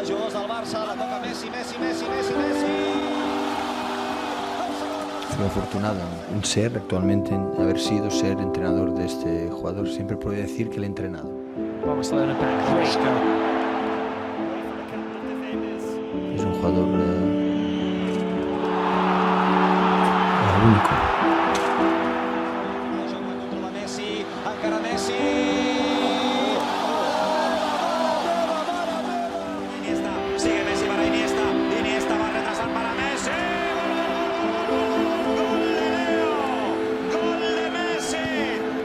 jugadors del Barça, la toca Messi. Soy afortunado en ser actualmente, en haber sido ser entrenador de este jugador. Siempre puedo decir que le he entrenado. Es un jugador único. Encara Messi. Sigue Messi para Iniesta. Iniesta va a retrasar para Messi. Gol de Messi.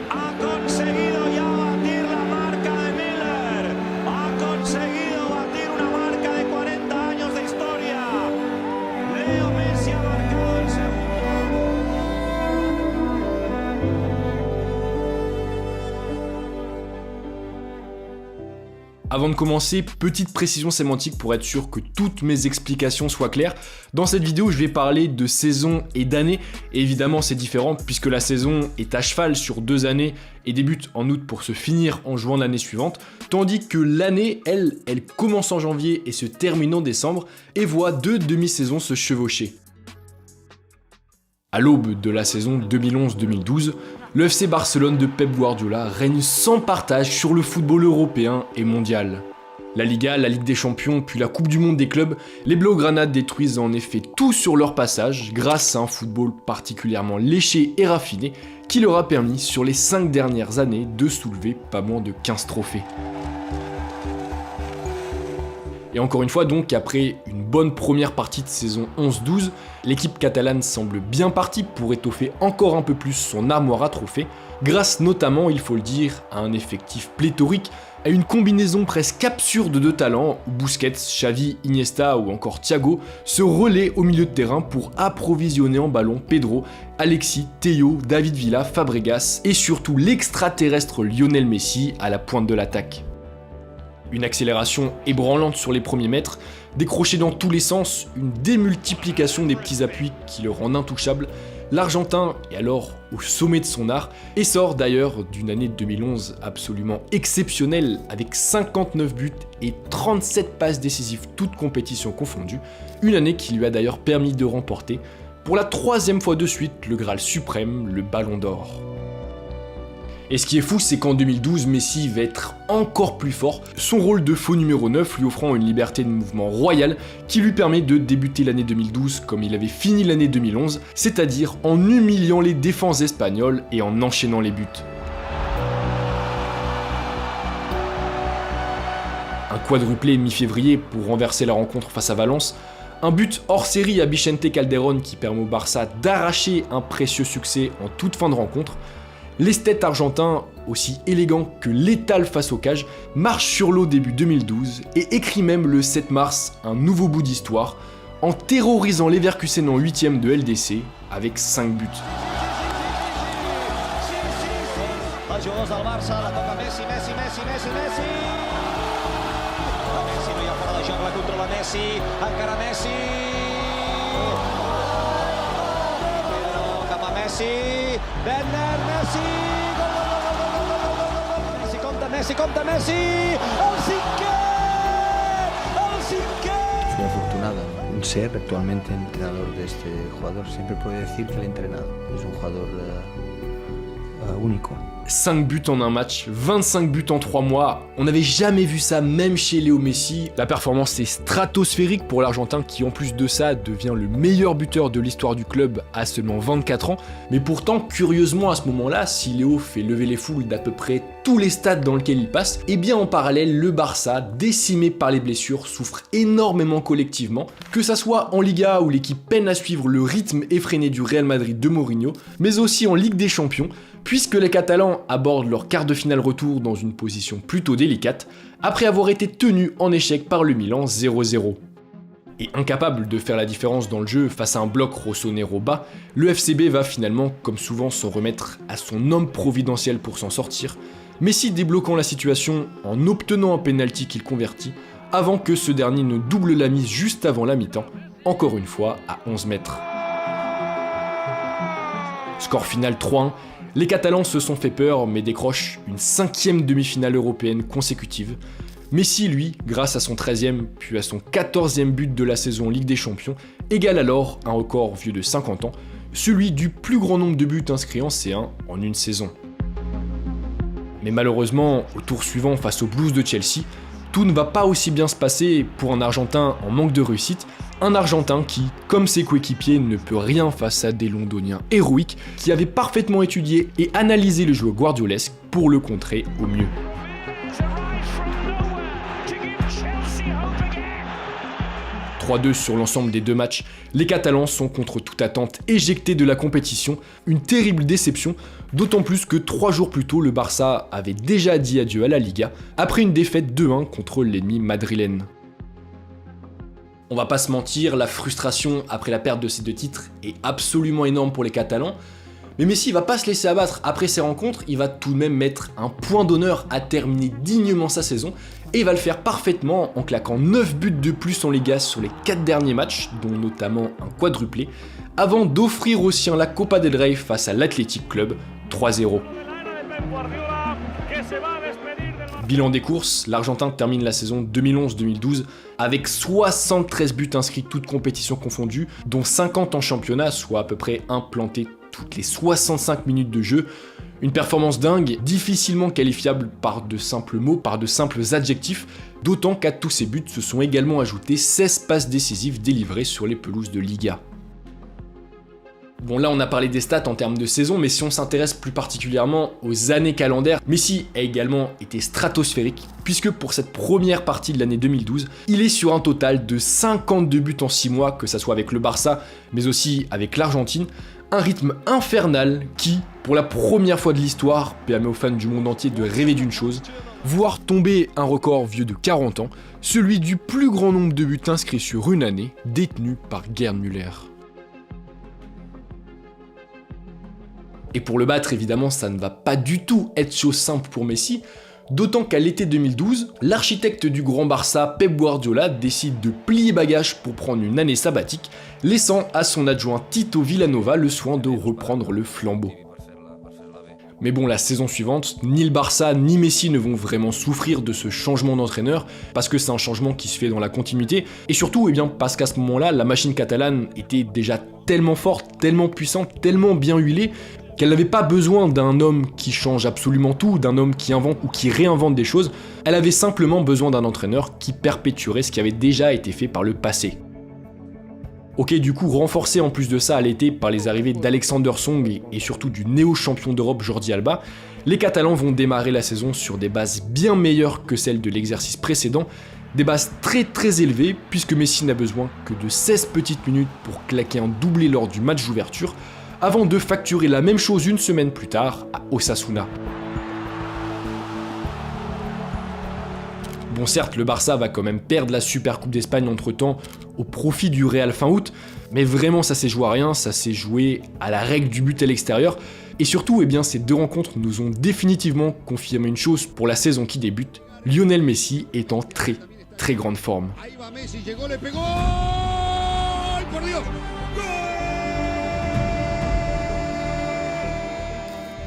Ha conseguido ya batir la marca de Miller. Ha conseguido batir una marca de 40 años de historia. Leo Messi ha marcado el segundo. Avant de commencer, petite précision sémantique pour être sûr que toutes mes explications soient claires. Dans cette vidéo, je vais parler de saison et d'année. Et évidemment, c'est différent puisque la saison est à cheval sur 2 années et débute en août pour se finir en juin de l'année suivante. Tandis que l'année, elle commence en janvier et se termine en décembre et voit 2 demi-saisons se chevaucher. À l'aube de la saison 2011-2012, le FC Barcelone de Pep Guardiola règne sans partage sur le football européen et mondial. La Liga, la Ligue des Champions, puis la Coupe du Monde des clubs, les Blaugrana détruisent en effet tout sur leur passage grâce à un football particulièrement léché et raffiné qui leur a permis sur les 5 dernières années de soulever pas moins de 15 trophées. Et encore une fois donc, après une bonne première partie de saison 11-12, l'équipe catalane semble bien partie pour étoffer encore un peu plus son armoire à trophées, grâce notamment, il faut le dire, à un effectif pléthorique, à une combinaison presque absurde de talents où Busquets, Xavi, Iniesta ou encore Thiago se relaient au milieu de terrain pour approvisionner en ballon Pedro, Alexis, Théo, David Villa, Fabregas et surtout l'extraterrestre Lionel Messi à la pointe de l'attaque. Une accélération ébranlante sur les premiers mètres, décrochés dans tous les sens, une démultiplication des petits appuis qui le rend intouchable, l'Argentin est alors au sommet de son art et sort d'ailleurs d'une année 2011 absolument exceptionnelle avec 59 buts et 37 passes décisives toutes compétitions confondues, une année qui lui a d'ailleurs permis de remporter pour la 3e fois de suite le Graal suprême, le Ballon d'Or. Et ce qui est fou, c'est qu'en 2012, Messi va être encore plus fort, son rôle de faux numéro 9 lui offrant une liberté de mouvement royale qui lui permet de débuter l'année 2012 comme il avait fini l'année 2011, c'est-à-dire en humiliant les défenses espagnoles et en enchaînant les buts. Un quadruplé mi-février pour renverser la rencontre face à Valence, un but hors série à Vicente Calderón qui permet au Barça d'arracher un précieux succès en toute fin de rencontre. L'esthète argentin, aussi élégant que létal face au cage, marche sur l'eau début 2012 et écrit même le 7 mars un nouveau bout d'histoire en terrorisant Leverkusen en 8ème de LDC avec 5 buts. Els jugadors del Barça, la toca Messi. Messi no hi ha fora de joc, la controla Messi, encara Messi. Pedro cap a Messi, Werner, Messi, gol, Messi, compta Messi, el cinquè! Soy afortunado en ser actualmente entrenador de este jugador. Siempre puedo decir que le he entrenado. Es un jugador único. 5 buts en un match, 25 buts en 3 mois, on n'avait jamais vu ça même chez Léo Messi. La performance est stratosphérique pour l'Argentin qui en plus de ça devient le meilleur buteur de l'histoire du club à seulement 24 ans. Mais pourtant, curieusement à ce moment-là, si Léo fait lever les foules d'à peu près tous les stades dans lesquels il passe, et bien en parallèle, le Barça, décimé par les blessures, souffre énormément collectivement, que ça soit en Liga où l'équipe peine à suivre le rythme effréné du Real Madrid de Mourinho, mais aussi en Ligue des Champions, puisque les Catalans abordent leur quart de finale retour dans une position plutôt délicate, après avoir été tenus en échec par le Milan 0-0. Et incapable de faire la différence dans le jeu face à un bloc rossonero bas, le FCB va finalement, comme souvent, s'en remettre à son homme providentiel pour s'en sortir, Messi débloquant la situation en obtenant un penalty qu'il convertit, avant que ce dernier ne double la mise juste avant la mi-temps, encore une fois à 11 mètres. Score final 3-1, les Catalans se sont fait peur mais décrochent une 5e demi-finale européenne consécutive. Messi, lui, grâce à son 13e puis à son 14e but de la saison en Ligue des Champions, égale alors un record vieux de 50 ans, celui du plus grand nombre de buts inscrits en C1 en une saison. Mais malheureusement, au tour suivant face aux Blues de Chelsea, tout ne va pas aussi bien se passer pour un Argentin en manque de réussite, un Argentin qui, comme ses coéquipiers, ne peut rien face à des Londoniens héroïques qui avaient parfaitement étudié et analysé le jeu guardiolesque pour le contrer au mieux. 3-2 sur l'ensemble des deux matchs, les Catalans sont contre toute attente éjectés de la compétition, une terrible déception, d'autant plus que 3 jours plus tôt, le Barça avait déjà dit adieu à la Liga, après une défaite 2-1 contre l'ennemi madrilène. On va pas se mentir, la frustration après la perte de ces 2 titres est absolument énorme pour les Catalans, mais Messi va pas se laisser abattre après ces rencontres, il va tout de même mettre un point d'honneur à terminer dignement sa saison, et il va le faire parfaitement en claquant 9 buts de plus en Liga sur les 4 derniers matchs, dont notamment un quadruplé, avant d'offrir aussi la Copa del Rey face à l'Athletic Club, 3-0. Bilan des courses, l'Argentin termine la saison 2011-2012 avec 73 buts inscrits toutes compétitions confondues, dont 50 en championnat, soit à peu près un planté toutes les 65 minutes de jeu. Une performance dingue, difficilement qualifiable par de simples mots, par de simples adjectifs, d'autant qu'à tous ces buts se sont également ajoutés 16 passes décisives délivrées sur les pelouses de Liga. Bon, là on a parlé des stats en termes de saison, mais si on s'intéresse plus particulièrement aux années calendaires, Messi a également été stratosphérique, puisque pour cette première partie de l'année 2012, il est sur un total de 52 buts en 6 mois, que ça soit avec le Barça, mais aussi avec l'Argentine, un rythme infernal qui, pour la première fois de l'histoire, permet aux fans du monde entier de rêver d'une chose, voir tomber un record vieux de 40 ans, celui du plus grand nombre de buts inscrits sur une année, détenu par Gerd Müller. Et pour le battre, évidemment, ça ne va pas du tout être chose simple pour Messi, d'autant qu'à l'été 2012, l'architecte du Grand Barça, Pep Guardiola, décide de plier bagages pour prendre une année sabbatique, laissant à son adjoint Tito Villanova le soin de reprendre le flambeau. Mais bon, la saison suivante, ni le Barça ni Messi ne vont vraiment souffrir de ce changement d'entraîneur, parce que c'est un changement qui se fait dans la continuité, et surtout parce qu'à ce moment-là, la machine catalane était déjà tellement forte, tellement puissante, tellement bien huilée, qu'elle n'avait pas besoin d'un homme qui change absolument tout, d'un homme qui invente ou qui réinvente des choses, elle avait simplement besoin d'un entraîneur qui perpétuerait ce qui avait déjà été fait par le passé. Ok, du coup, renforcé en plus de ça à l'été par les arrivées d'Alexander Song et surtout du néo-champion d'Europe Jordi Alba, les Catalans vont démarrer la saison sur des bases bien meilleures que celles de l'exercice précédent, des bases très élevées puisque Messi n'a besoin que de 16 petites minutes pour claquer un doublé lors du match d'ouverture, avant de facturer la même chose une semaine plus tard à Osasuna. Bon, certes, le Barça va quand même perdre la Supercoupe d'Espagne entre-temps au profit du Real fin août, mais vraiment ça s'est joué à rien, ça s'est joué à la règle du but à l'extérieur, et surtout, ces 2 rencontres nous ont définitivement confirmé une chose pour la saison qui débute, Lionel Messi est en très grande forme.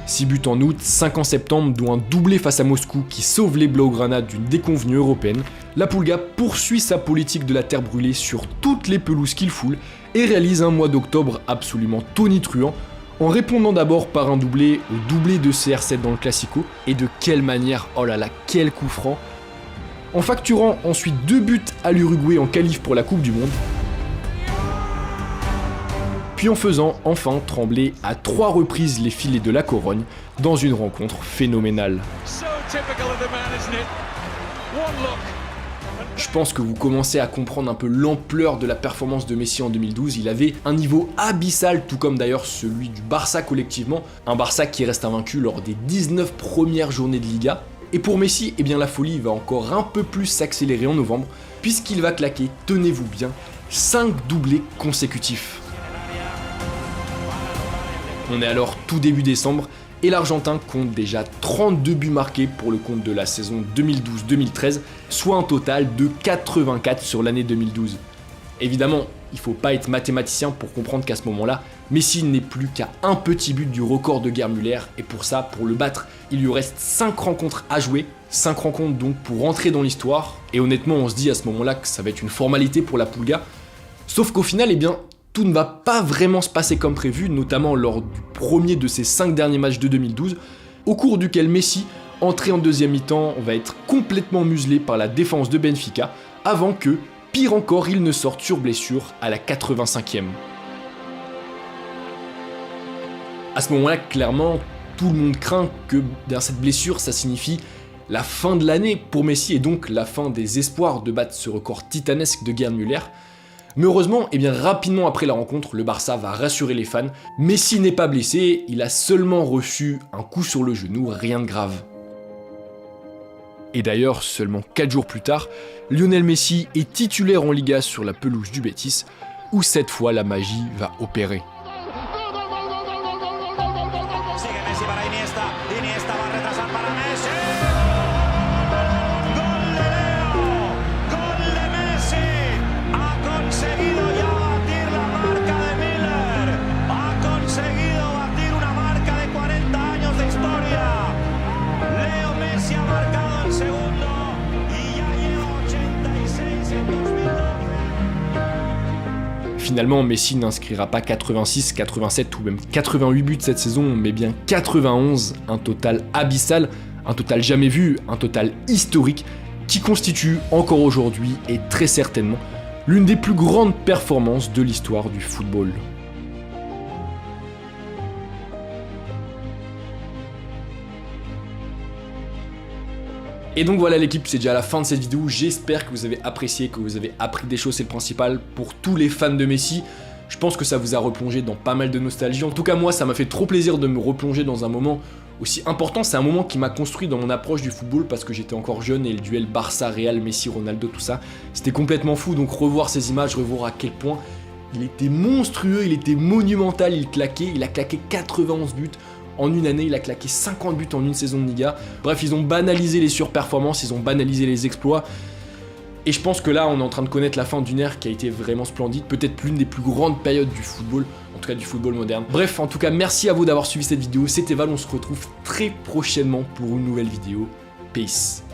6 buts en août, 5 en septembre, dont un doublé face à Moscou qui sauve les Blaugrana d'une déconvenue européenne, la Pulga poursuit sa politique de la terre brûlée sur toutes les pelouses qu'il foule et réalise un mois d'octobre absolument tonitruant en répondant d'abord par un doublé au doublé de CR7 dans le Classico, et de quelle manière, oh là là, quel coup franc, en facturant ensuite 2 buts à l'Uruguay en qualif pour la Coupe du Monde, puis en faisant enfin trembler à 3 reprises les filets de la Corogne dans une rencontre phénoménale. Je pense que vous commencez à comprendre un peu l'ampleur de la performance de Messi en 2012, il avait un niveau abyssal, tout comme d'ailleurs celui du Barça collectivement, un Barça qui reste invaincu lors des 19 premières journées de Liga. Et pour Messi, la folie va encore un peu plus s'accélérer en novembre, puisqu'il va claquer, tenez-vous bien, 5 doublés consécutifs. On est alors tout début décembre et l'Argentin compte déjà 32 buts marqués pour le compte de la saison 2012-2013, soit un total de 84 sur l'année 2012. Évidemment, il faut pas être mathématicien pour comprendre qu'à ce moment-là, Messi n'est plus qu'à un petit but du record de Gerd Müller, et pour ça, pour le battre, il lui reste 5 rencontres à jouer, 5 rencontres donc pour rentrer dans l'histoire, et honnêtement on se dit à ce moment-là que ça va être une formalité pour la Pulga. Sauf qu'au final, eh bien, tout ne va pas vraiment se passer comme prévu, notamment lors du premier de ces 5 derniers matchs de 2012, au cours duquel Messi, entré en deuxième mi-temps, va être complètement muselé par la défense de Benfica, avant que, pire encore, il ne sorte sur blessure à la 85e. À ce moment-là, clairement, tout le monde craint que derrière cette blessure, ça signifie la fin de l'année pour Messi et donc la fin des espoirs de battre ce record titanesque de Gerd Müller. Mais heureusement, eh bien, rapidement après la rencontre, le Barça va rassurer les fans. Messi n'est pas blessé, il a seulement reçu un coup sur le genou, rien de grave. Et d'ailleurs, seulement 4 jours plus tard, Lionel Messi est titulaire en Liga sur la pelouse du Betis, où cette fois la magie va opérer. Finalement, Messi n'inscrira pas 86, 87 ou même 88 buts cette saison, mais bien 91, un total abyssal, un total jamais vu, un total historique, qui constitue encore aujourd'hui et très certainement l'une des plus grandes performances de l'histoire du football. Et donc voilà l'équipe, c'est déjà la fin de cette vidéo, j'espère que vous avez apprécié, que vous avez appris des choses, c'est le principal. Pour tous les fans de Messi, je pense que ça vous a replongé dans pas mal de nostalgie. En tout cas moi, ça m'a fait trop plaisir de me replonger dans un moment aussi important. C'est un moment qui m'a construit dans mon approche du football parce que j'étais encore jeune et le duel Barça, Real, Messi, Ronaldo, tout ça, c'était complètement fou. Donc revoir ces images, revoir à quel point il était monstrueux, il était monumental, il a claqué 91 buts. En une année, il a claqué 50 buts en une saison de Liga. Bref, ils ont banalisé les surperformances, ils ont banalisé les exploits. Et je pense que là, on est en train de connaître la fin d'une ère qui a été vraiment splendide. Peut-être l'une des plus grandes périodes du football, en tout cas du football moderne. Bref, en tout cas, merci à vous d'avoir suivi cette vidéo. C'était Val, on se retrouve très prochainement pour une nouvelle vidéo. Peace.